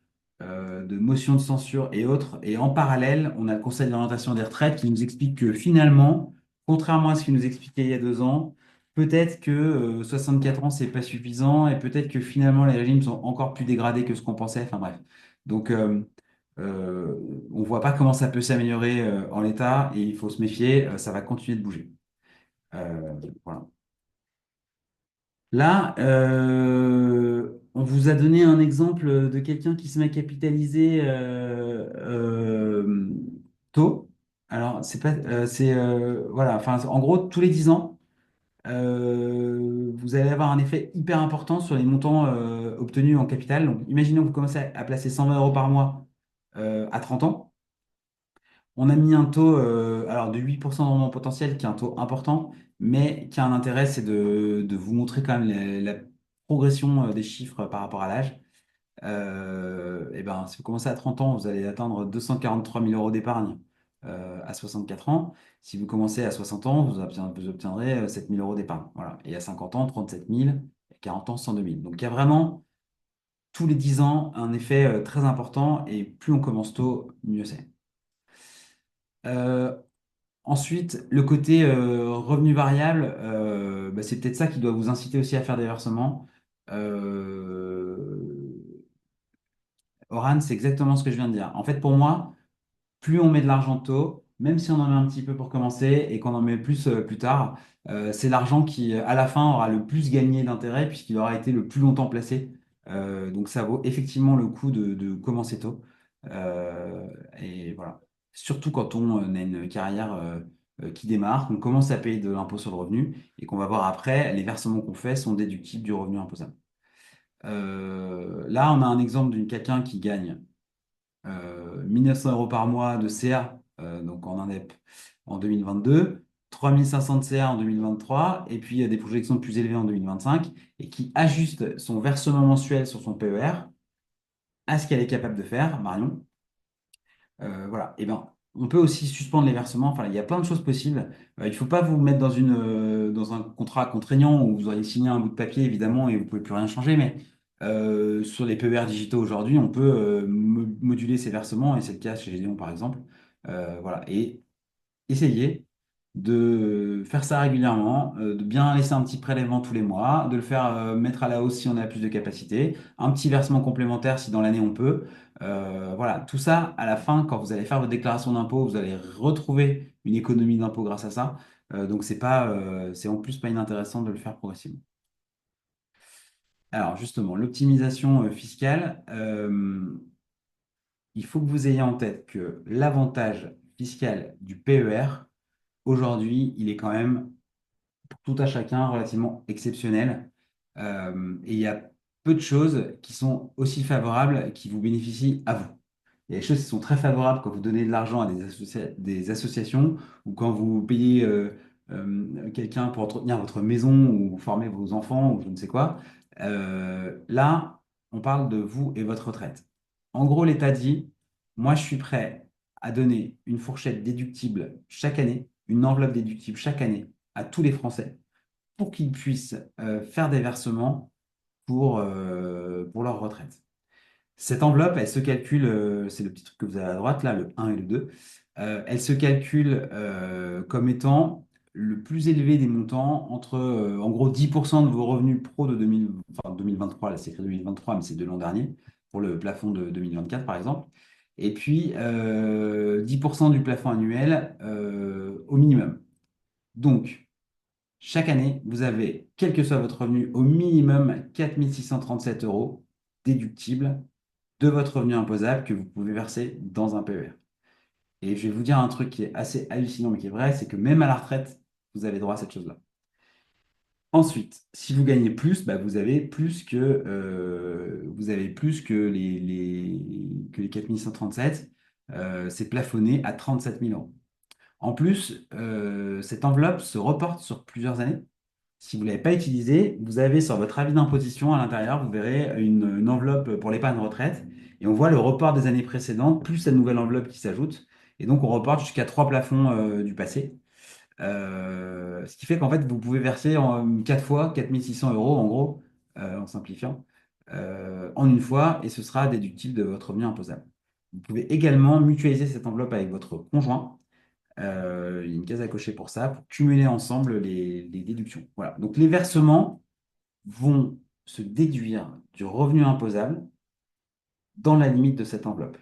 de motion de censure et autres. Et en parallèle, on a le Conseil d'orientation des retraites qui nous explique que finalement, contrairement à ce qu'il nous expliquait il y a 2 ans, peut-être que 64 ans, c'est pas suffisant et peut-être que finalement, les régimes sont encore plus dégradés que ce qu'on pensait. Enfin bref. Donc, euh, on voit pas comment ça peut s'améliorer en l'état et il faut se méfier, ça va continuer de bouger. Voilà. Là, on vous a donné un exemple de quelqu'un qui se met à capitaliser tôt. Alors, c'est pas, c'est voilà. Enfin, en gros, tous les 10 ans, vous allez avoir un effet hyper important sur les montants obtenus en capital. Donc, imaginons que vous commencez à placer 120 euros par mois à 30 ans. On a mis un taux alors de 8% de rendement potentiel, qui est un taux important, mais qui a un intérêt, c'est de vous montrer quand même la progression des chiffres par rapport à l'âge. Et ben, si vous commencez à 30 ans, vous allez atteindre 243 000 euros d'épargne à 64 ans. Si vous commencez à 60 ans, vous obtiendrez 7 000 euros d'épargne. Voilà. Et à 50 ans, 37 000, et 40 ans, 102 000. Donc il y a vraiment tous les 10 ans un effet très important, et plus on commence tôt, mieux c'est. Euh, Ensuite, le côté revenu variable, bah, c'est peut-être ça qui doit vous inciter aussi à faire des versements. Euh, Oran, c'est exactement ce que je viens de dire. En fait, pour moi, plus on met de l'argent tôt, même si on en met un petit peu pour commencer et qu'on en met plus plus tard, c'est l'argent qui, à la fin, aura le plus gagné d'intérêt puisqu'il aura été le plus longtemps placé. Donc ça vaut effectivement le coup de commencer tôt. Et voilà. Surtout quand on a une carrière qui démarre, qu'on commence à payer de l'impôt sur le revenu et qu'on va voir après, les versements qu'on fait sont déductibles du revenu imposable. Là, on a un exemple d'une quelqu'un qui gagne 1900 euros par mois de CA, donc en INDEP en 2022, 3500 de CA en 2023, et puis il y a des projections plus élevées en 2025, et qui ajuste son versement mensuel sur son PER à ce qu'elle est capable de faire, Marion. Voilà. Et ben, on peut aussi suspendre les versements. Enfin, il y a plein de choses possibles. Il ne faut pas vous mettre dans un contrat contraignant où vous auriez signé un bout de papier, évidemment, et vous ne pouvez plus rien changer. Mais sur les PER digitaux aujourd'hui, on peut moduler ces versements, et c'est le cas chez Gédéon, par exemple. Voilà. Et essayez de faire ça régulièrement, de bien laisser un petit prélèvement tous les mois, de le faire mettre à la hausse si on a plus de capacité, un petit versement complémentaire si dans l'année on peut. Voilà, tout ça, à la fin, quand vous allez faire votre déclaration d'impôt, vous allez retrouver une économie d'impôt grâce à ça. Donc c'est en plus pas inintéressant de le faire progressivement. Alors justement, l'optimisation fiscale, il faut que vous ayez en tête que l'avantage fiscal du PER, aujourd'hui, il est quand même tout à chacun relativement exceptionnel. Et il y a peu de choses qui sont aussi favorables qui vous bénéficient à vous. Il y a des choses qui sont très favorables quand vous donnez de l'argent à des associations ou quand vous payez quelqu'un pour entretenir votre maison ou former vos enfants ou je ne sais quoi. Là, on parle de vous et votre retraite. En gros, l'État dit, moi, je suis prêt à donner une fourchette déductible chaque année, une enveloppe déductible chaque année à tous les Français pour qu'ils puissent faire des versements pour leur retraite. Cette enveloppe, elle se calcule, c'est le petit truc que vous avez à droite, là, le un et le 2. Elle se calcule comme étant le plus élevé des montants entre, en gros, 10% de vos revenus pro de 2000, enfin, 2023, là c'est écrit 2023, mais c'est de l'an dernier, pour le plafond de 2024 par exemple. Et puis, 10% du plafond annuel au minimum. Donc, chaque année, vous avez, quel que soit votre revenu, au minimum 4 637 euros déductibles de votre revenu imposable que vous pouvez verser dans un PER. Et je vais vous dire un truc qui est assez hallucinant, mais qui est vrai, c'est que même à la retraite, vous avez droit à cette chose-là. Ensuite, si vous gagnez plus, bah, vous avez plus que les 4 137. C'est plafonné à 37 000 euros. En plus, cette enveloppe se reporte sur plusieurs années. Si vous ne l'avez pas utilisé, vous avez sur votre avis d'imposition à l'intérieur, vous verrez une enveloppe pour l'épargne retraite. Et on voit le report des années précédentes, plus la nouvelle enveloppe qui s'ajoute. Et donc, on reporte jusqu'à trois plafonds du passé. Ce qui fait qu'en fait, vous pouvez verser en 4 fois 600 euros, en gros, en simplifiant, en une fois, et ce sera déductible de votre revenu imposable. Vous pouvez également mutualiser cette enveloppe avec votre conjoint. Il y a une case à cocher pour ça, pour cumuler ensemble les déductions. Voilà. Donc les versements vont se déduire du revenu imposable dans la limite de cette enveloppe.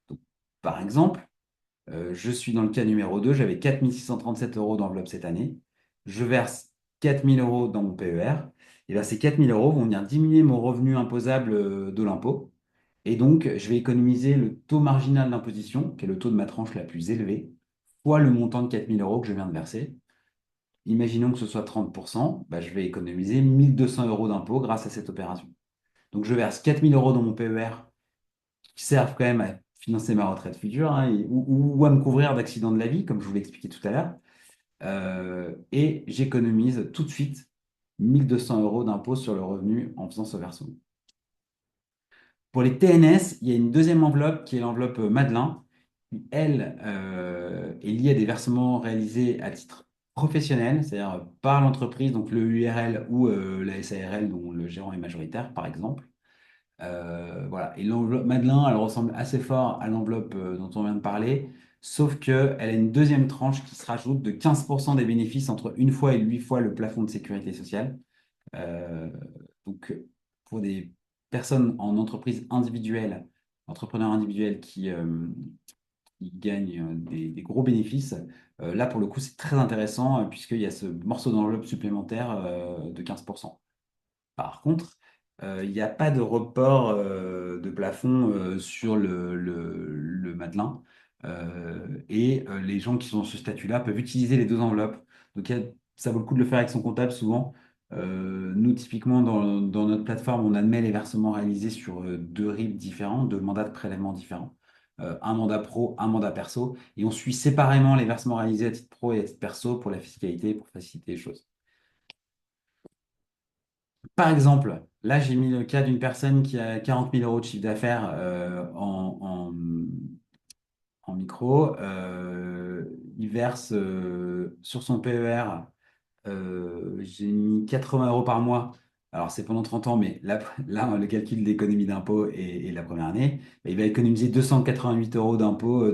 Donc, par exemple, je suis dans le cas numéro 2, j'avais 4 637 euros d'enveloppe cette année. Je verse 4 000 euros dans mon PER. Et bien, ces 4 000 € vont venir diminuer mon revenu imposable de l'impôt. Et donc, je vais économiser le taux marginal d'imposition, qui est le taux de ma tranche la plus élevée, fois le montant de 4 000 € que je viens de verser. Imaginons que ce soit 30%, bah, je vais économiser 1 200 € d'impôt grâce à cette opération. Donc, je verse 4 000 € dans mon PER qui servent quand même à financer ma retraite future, hein, ou à me couvrir d'accidents de la vie, comme je vous l'ai expliqué tout à l'heure. Et j'économise tout de suite 1 200 € d'impôt sur le revenu en faisant ce versement. Pour les TNS, il y a une deuxième enveloppe qui est l'enveloppe Madelin, qui, elle, est liée à des versements réalisés à titre professionnel, c'est-à-dire par l'entreprise, donc le URL ou la SARL dont le gérant est majoritaire, par exemple. Voilà. Et l'enveloppe Madelin, elle ressemble assez fort à l'enveloppe dont on vient de parler, sauf qu'elle a une deuxième tranche qui se rajoute de 15% des bénéfices entre une fois et 8 fois le plafond de sécurité sociale. Euh, donc, pour des personnes en entreprise individuelle, entrepreneurs individuels qui gagnent des gros bénéfices, là, pour le coup, c'est très intéressant puisqu'il y a ce morceau d'enveloppe supplémentaire de 15%. Par contre, il n'y a pas de report de plafond sur le Madelin. Et les gens qui sont dans ce statut-là peuvent utiliser les deux enveloppes. Donc, ça vaut le coup de le faire avec son comptable souvent. Nous, typiquement, dans notre plateforme, on admet les versements réalisés sur deux RIB différents, deux mandats de prélèvement différents. Un mandat pro, un mandat perso. Et on suit séparément les versements réalisés à titre pro et à titre perso pour la fiscalité, pour faciliter les choses. Par exemple, là, j'ai mis le cas d'une personne qui a 40 000 € de chiffre d'affaires en micro. Il verse sur son PER, j'ai mis 80 € par mois. Alors, c'est pendant 30 ans, mais là, le calcul d'économie d'impôt est la première année. Il va économiser 288 € d'impôt,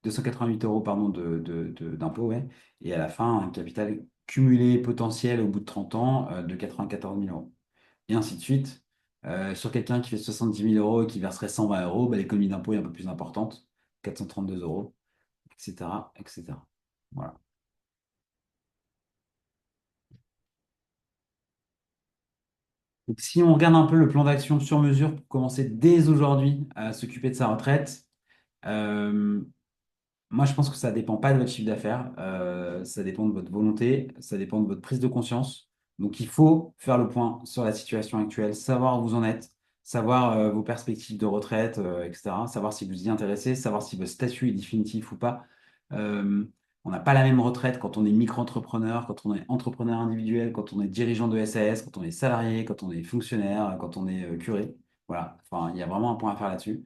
288 € pardon, d'impôt, ouais. Et à la fin, un capital cumulé potentiel au bout de 30 ans de 94 000 €. Et ainsi de suite. Sur quelqu'un qui fait 70 000 € et qui verserait 120 €, bah, l'économie d'impôt est un peu plus importante, 432 €, etc., etc. Voilà. Donc, si on regarde un peu le plan d'action sur mesure pour commencer dès aujourd'hui à s'occuper de sa retraite, euh, moi, je pense que ça dépend pas de votre chiffre d'affaires, ça dépend de votre volonté, ça dépend de votre prise de conscience. Donc, il faut faire le point sur la situation actuelle, savoir où vous en êtes, savoir vos perspectives de retraite, etc., savoir si vous y intéressez, savoir si votre statut est définitif ou pas. Euh, on n'a pas la même retraite quand on est micro-entrepreneur, quand on est entrepreneur individuel, quand on est dirigeant de SAS, quand on est salarié, quand on est fonctionnaire, quand on est curé. Voilà, enfin, il y a vraiment un point à faire là-dessus.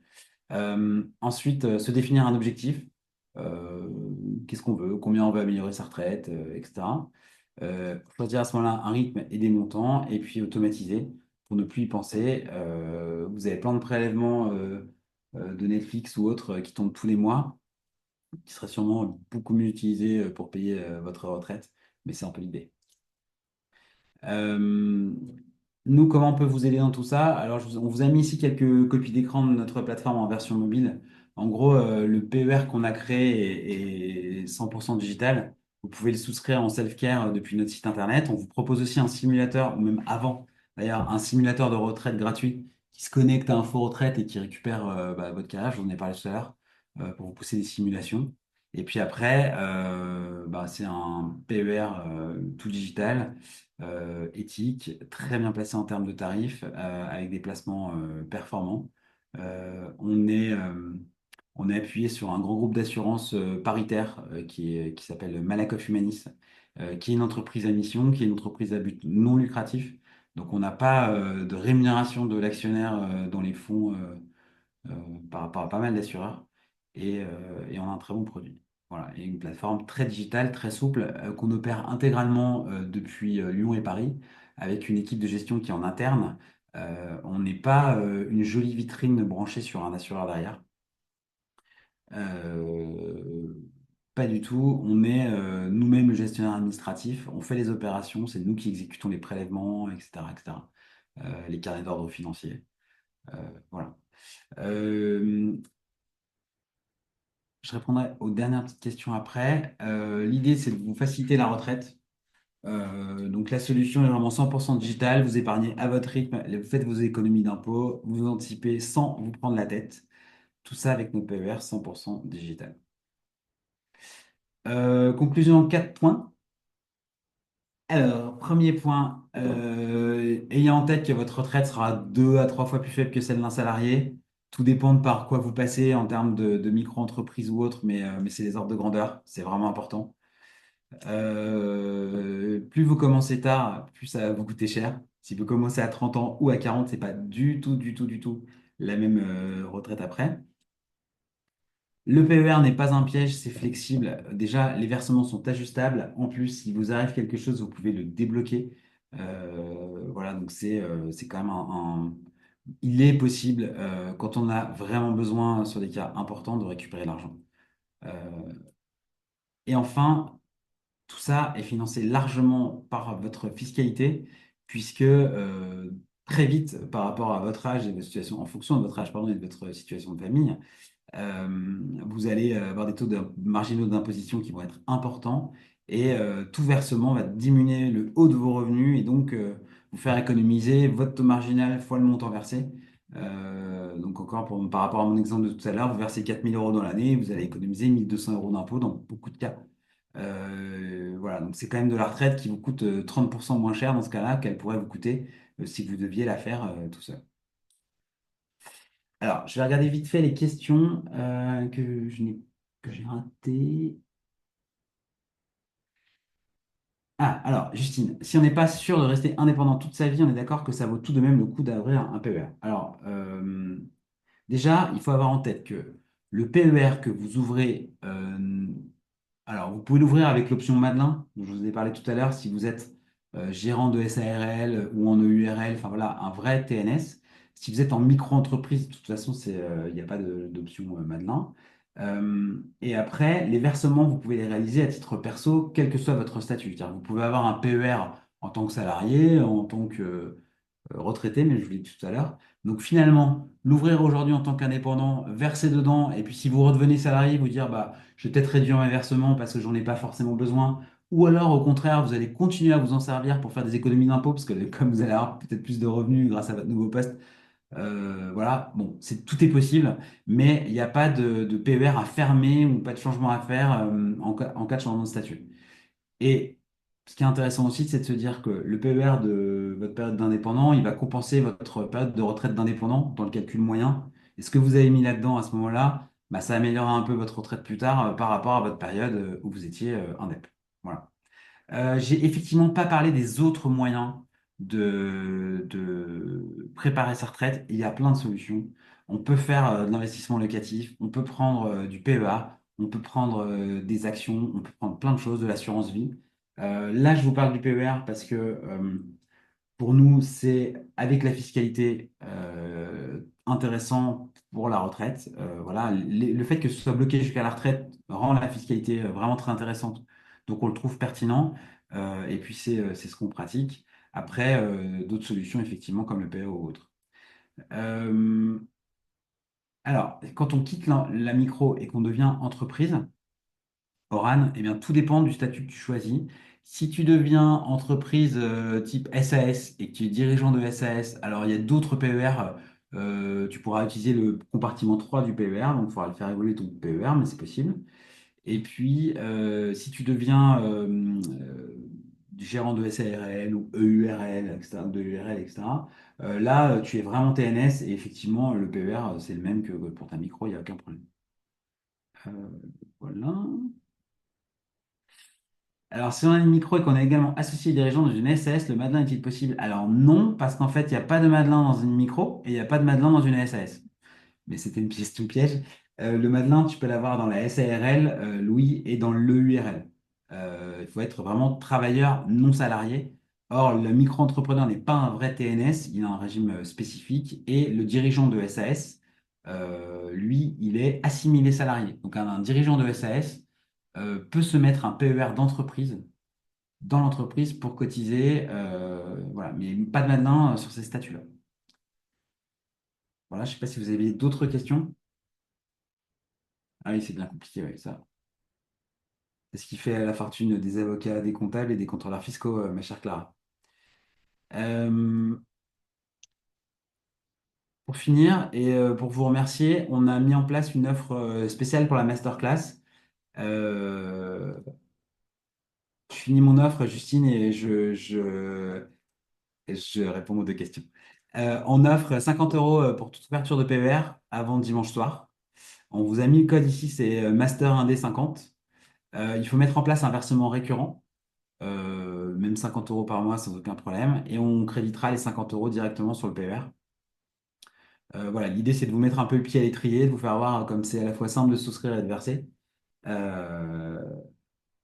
Ensuite, se définir un objectif. Euh, Qu'est-ce qu'on veut, combien on veut améliorer sa retraite, etc. Choisir à ce moment-là un rythme et des montants, et puis automatiser pour ne plus y penser. Vous avez plein de prélèvements de Netflix ou autres qui tombent tous les mois, qui seraient sûrement beaucoup mieux utilisés pour payer votre retraite, mais c'est un peu l'idée. Euh, Nous, comment on peut vous aider dans tout ça? Alors, on vous a mis ici quelques copies d'écran de notre plateforme en version mobile. En gros, le PER qu'on a créé est 100% digital. Vous pouvez le souscrire en self-care depuis notre site internet. On vous propose aussi un simulateur, ou même avant, d'ailleurs, un simulateur de retraite gratuit qui se connecte à Info Retraite et qui récupère votre carrière. Je vous en ai parlé tout à l'heure pour vous pousser des simulations. Et puis après, c'est un PER tout digital éthique, très bien placé en termes de tarifs, avec des placements performants. On est appuyé sur un grand groupe d'assurance paritaire qui s'appelle Malakoff Humanis, qui est une entreprise à mission, qui est une entreprise à but non lucratif. Donc, on n'a pas de rémunération de l'actionnaire dans les fonds euh, par rapport à pas mal d'assureurs et on a un très bon produit. Voilà, et une plateforme très digitale, très souple, qu'on opère intégralement depuis Lyon et Paris, avec une équipe de gestion qui est en interne. On n'est pas une jolie vitrine branchée sur un assureur derrière. Euh, Pas du tout. On est nous-mêmes le gestionnaire administratif. On fait les opérations, c'est nous qui exécutons les prélèvements, etc., etc. Les carnets d'ordre financiers. Voilà. Euh, Je répondrai aux dernières petites questions après. L'idée, c'est de vous faciliter la retraite. Donc la solution est vraiment 100% digitale. Vous épargnez à votre rythme, vous faites vos économies d'impôts, vous anticipez sans vous prendre la tête. Tout ça avec nos PER 100% digital. Conclusion en 4 points. Alors, premier point, ayez en tête que votre retraite sera 2 à 3 fois plus faible que celle d'un salarié. Tout dépend de par quoi vous passez en termes de micro-entreprise ou autre, mais c'est les ordres de grandeur, c'est vraiment important. Plus vous commencez tard, plus ça va vous coûter cher. Si vous commencez à 30 ans ou à 40, c'est pas du tout, du tout, du tout la même retraite après. Le PER n'est pas un piège, c'est flexible. Déjà, les versements sont ajustables. En plus, s'il vous arrive quelque chose, vous pouvez le débloquer. Voilà, donc c'est quand même Il est possible, quand on a vraiment besoin, sur des cas importants, de récupérer l'argent. Euh, et enfin, tout ça est financé largement par votre fiscalité, puisque très vite, par rapport à votre âge et votre situation, en fonction de votre âge, pardon, et de votre situation de famille, vous allez avoir des taux marginaux d'imposition qui vont être importants et tout versement va diminuer le haut de vos revenus et donc vous faire économiser votre taux marginal fois le montant versé. Donc encore par rapport à mon exemple de tout à l'heure, vous versez 4 000 € dans l'année, vous allez économiser 1 200 € d'impôts dans beaucoup de cas. Voilà, donc c'est quand même de la retraite qui vous coûte 30% moins cher dans ce cas-là qu'elle pourrait vous coûter si vous deviez la faire tout seul. Alors, je vais regarder vite fait les questions que j'ai ratées. Ah, alors, Justine, si on n'est pas sûr de rester indépendant toute sa vie, on est d'accord que ça vaut tout de même le coup d'ouvrir un PER. Alors, déjà, il faut avoir en tête que le PER que vous ouvrez, alors, vous pouvez l'ouvrir avec l'option Madelin, dont je vous ai parlé tout à l'heure, si vous êtes gérant de SARL ou en EURL, enfin voilà, un vrai TNS. Si vous êtes en micro-entreprise, de toute façon, il n'y a pas d'option Madelin. Et après, les versements, vous pouvez les réaliser à titre perso, quel que soit votre statut. C'est-à-dire, vous pouvez avoir un PER en tant que salarié, en tant que retraité, mais je vous l'ai dit tout à l'heure. Donc finalement, l'ouvrir aujourd'hui en tant qu'indépendant, verser dedans, et puis si vous redevenez salarié, vous dire, bah, je vais peut-être réduire mes versements parce que j'en ai pas forcément besoin, ou alors au contraire, vous allez continuer à vous en servir pour faire des économies d'impôts, parce que comme vous allez avoir peut-être plus de revenus grâce à votre nouveau poste, voilà, bon, tout est possible, mais il n'y a pas de PER à fermer ou pas de changement à faire en cas de changement de statut. Et ce qui est intéressant aussi, c'est de se dire que le PER de votre période d'indépendant, il va compenser votre période de retraite d'indépendant dans le calcul moyen. Et ce que vous avez mis là-dedans à ce moment-là, bah, ça améliorera un peu votre retraite plus tard par rapport à votre période où vous étiez indép. Voilà. J'ai effectivement pas parlé des autres moyens de préparer sa retraite. Il y a plein de solutions. On peut faire de l'investissement locatif, on peut prendre du PEA, on peut prendre des actions, on peut prendre plein de choses, de l'assurance vie. Là, je vous parle du PER parce que pour nous, c'est avec la fiscalité intéressant pour la retraite. Voilà, le fait que ce soit bloqué jusqu'à la retraite rend la fiscalité vraiment très intéressante. Donc on le trouve pertinent et puis c'est ce qu'on pratique. Après, d'autres solutions, effectivement, comme le PE ou autre. Euh, alors, quand on quitte la micro et qu'on devient entreprise, Oran, eh bien, tout dépend du statut que tu choisis. Si tu deviens entreprise type SAS et que tu es dirigeant de SAS, alors il y a d'autres PER. Tu pourras utiliser le compartiment 3 du PER, donc il faudra le faire évoluer ton PER, mais c'est possible. Et puis, si tu deviens gérant de SARL ou EURL, etc., de URL, etc., là, tu es vraiment TNS et effectivement, le PER, c'est le même que pour ta micro, il n'y a aucun problème. Euh, voilà. Alors, si on a une micro et qu'on est également associé dirigeant dans une SAS, le Madelin est-il possible? Alors non, parce qu'en fait, il n'y a pas de Madelin dans une micro et il n'y a pas de Madelin dans une SAS. Mais c'était une question piège. Le Madelin, tu peux l'avoir dans la SARL, Louis, et dans l'EURL. Il faut être vraiment travailleur non salarié. Or, le micro-entrepreneur n'est pas un vrai TNS, il a un régime spécifique. Et le dirigeant de SAS, lui, il est assimilé salarié. Donc, un dirigeant de SAS peut se mettre un PER d'entreprise dans l'entreprise pour cotiser, voilà, mais pas de Madelin sur ces statuts-là. Voilà, je ne sais pas si vous avez d'autres questions. Ah oui, c'est bien compliqué, ouais, ça. C'est ce qui fait la fortune des avocats, des comptables et des contrôleurs fiscaux, ma chère Clara. Euh, pour finir et pour vous remercier, on a mis en place une offre spéciale pour la masterclass. Euh, je finis mon offre, Justine, et je réponds aux deux questions. On offre 50 euros pour toute ouverture de PER avant dimanche soir. On vous a mis le code ici, c'est Master 1D 50. Il faut mettre en place un versement récurrent, même 50 euros par mois sans aucun problème, et on créditera les 50 euros directement sur le PER. Voilà, l'idée c'est de vous mettre un peu le pied à l'étrier, de vous faire voir comme c'est à la fois simple de souscrire et de verser. Euh,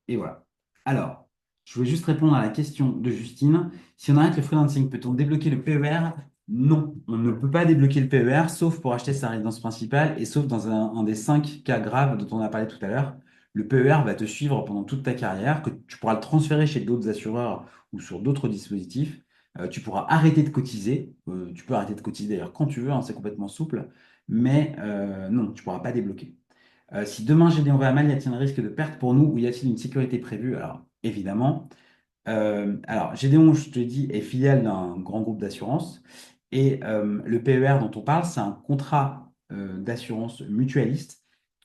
Et voilà. Alors, je voulais juste répondre à la question de Justine. Si on arrête le freelancing, peut-on débloquer le PER? Non, on ne peut pas débloquer le PER, sauf pour acheter sa résidence principale et sauf dans un des 5 cas graves dont on a parlé tout à l'heure. Le PER va te suivre pendant toute ta carrière, que tu pourras le transférer chez d'autres assureurs ou sur d'autres dispositifs. Tu pourras arrêter de cotiser. Tu peux arrêter de cotiser d'ailleurs quand tu veux, hein, c'est complètement souple. Mais non, tu ne pourras pas débloquer. Si demain GDon va mal, y a-t-il un risque de perte pour nous ou y a-t-il une sécurité prévue? Alors, évidemment. Alors, Gédéon, je te dis, est filiale d'un grand groupe d'assurance. Et le PER dont on parle, c'est un contrat d'assurance mutualiste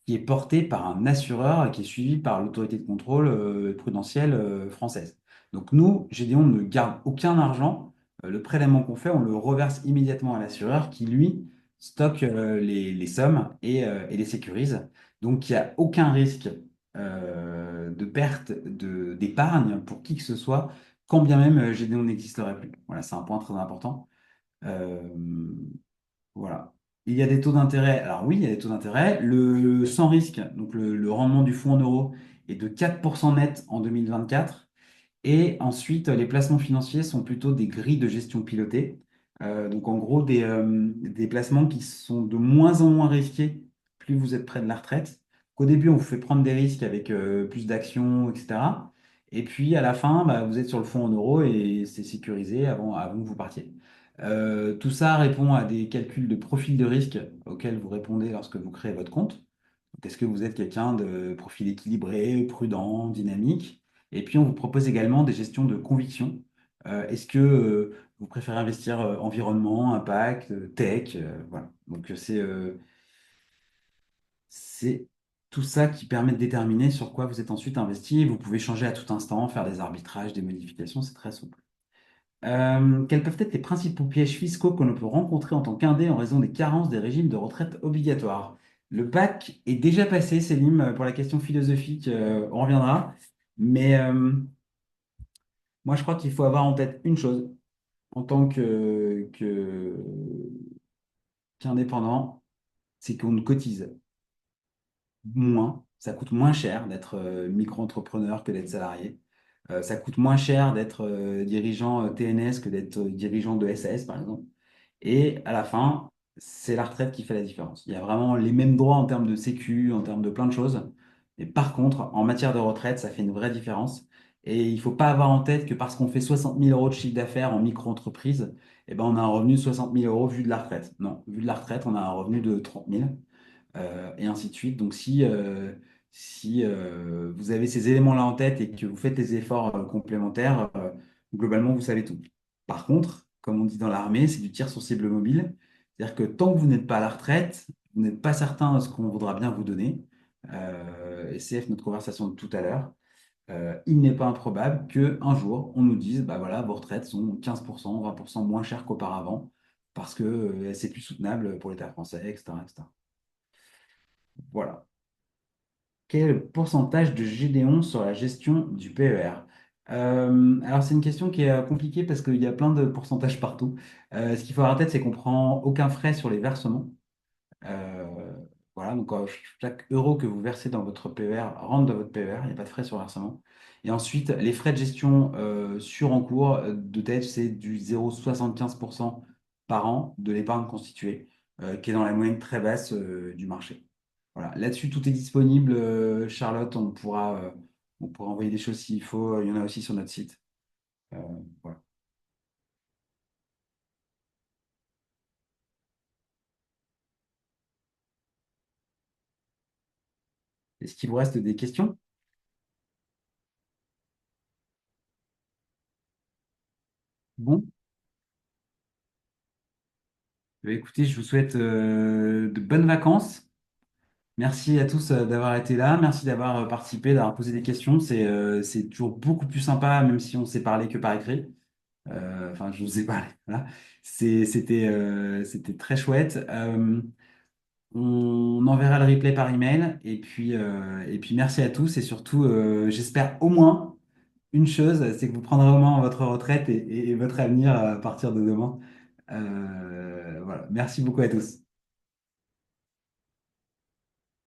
qui est porté par un assureur et qui est suivi par l'autorité de contrôle prudentielle française. Donc nous, Gédéon ne garde aucun argent. Le prélèvement qu'on fait, on le reverse immédiatement à l'assureur qui, lui, stocke les sommes et les sécurise. Donc il n'y a aucun risque de perte d'épargne pour qui que ce soit, quand bien même Gédéon n'existerait plus. Voilà, c'est un point très important. Euh, voilà. Il y a des taux d'intérêt. Alors oui, il y a des taux d'intérêt. Le sans risque, donc le rendement du fonds en euros, est de 4% net en 2024. Et ensuite, les placements financiers sont plutôt des grilles de gestion pilotées. Donc en gros, des placements qui sont de moins en moins risqués plus vous êtes près de la retraite. Au début, on vous fait prendre des risques avec plus d'actions, etc. Et puis à la fin, bah, vous êtes sur le fonds en euros et c'est sécurisé avant que vous partiez. Tout ça répond à des calculs de profil de risque auxquels vous répondez lorsque vous créez votre compte. Donc, est-ce que vous êtes quelqu'un de profil équilibré, prudent, dynamique? Et puis, on vous propose également des gestions de conviction. Est-ce que vous préférez investir environnement, impact, tech? Voilà. Donc, c'est tout ça qui permet de déterminer sur quoi vous êtes ensuite investi. Vous pouvez changer à tout instant, faire des arbitrages, des modifications, c'est très souple. Quels peuvent être les principaux pièges fiscaux que l'on peut rencontrer en tant qu'indé en raison des carences des régimes de retraite obligatoires? Le bac est déjà passé, Célim, pour la question philosophique, on reviendra. Mais moi, je crois qu'il faut avoir en tête une chose en tant qu'indépendant, c'est qu'on ne cotise moins, ça coûte moins cher d'être micro-entrepreneur que d'être salarié. Ça coûte moins cher d'être dirigeant TNS que d'être dirigeant de SAS, par exemple. Et à la fin, c'est la retraite qui fait la différence. Il y a vraiment les mêmes droits en termes de sécu, en termes de plein de choses. Mais par contre, en matière de retraite, ça fait une vraie différence. Et il ne faut pas avoir en tête que parce qu'on fait 60 000 euros de chiffre d'affaires en micro-entreprise, eh ben, on a un revenu de 60 000 euros vu de la retraite. Non, vu de la retraite, on a un revenu de 30 000 et ainsi de suite. Donc si vous avez ces éléments-là en tête et que vous faites des efforts complémentaires, globalement, vous savez tout. Par contre, comme on dit dans l'armée, c'est du tir sur cible mobile. C'est-à-dire que tant que vous n'êtes pas à la retraite, vous n'êtes pas certain de ce qu'on voudra bien vous donner. Et CF, notre conversation de tout à l'heure, il n'est pas improbable qu'un jour, on nous dise, bah voilà, vos retraites sont 15%, 20% moins chères qu'auparavant, parce que c'est plus soutenable pour l'État français, etc., etc. Voilà. Quel est le pourcentage de Gédéon sur la gestion du PER? Alors, c'est une question qui est compliquée parce qu'il y a plein de pourcentages partout. Ce qu'il faut avoir en tête, c'est qu'on prend aucun frais sur les versements. Euh, voilà, donc chaque euro que vous versez dans votre PER rentre dans votre PER, il n'y a pas de frais sur versement. Et ensuite, les frais de gestion sur en cours de tête, c'est du 0,75% par an de l'épargne constituée, qui est dans la moyenne très basse du marché. Voilà, là-dessus, tout est disponible. Charlotte, on pourra envoyer des choses s'il faut. Il y en a aussi sur notre site. Euh, voilà. Est-ce qu'il vous reste des questions? Écoutez, je vous souhaite de bonnes vacances. Merci à tous d'avoir été là. Merci d'avoir participé, d'avoir posé des questions. C'est toujours beaucoup plus sympa, même si on s'est parlé que par écrit. Enfin, je vous ai parlé. Voilà. C'était très chouette. On enverra le replay par email. Et puis merci à tous. Et surtout, j'espère au moins une chose, c'est que vous prendrez au moins votre retraite et votre avenir à partir de demain. Voilà. Merci beaucoup à tous.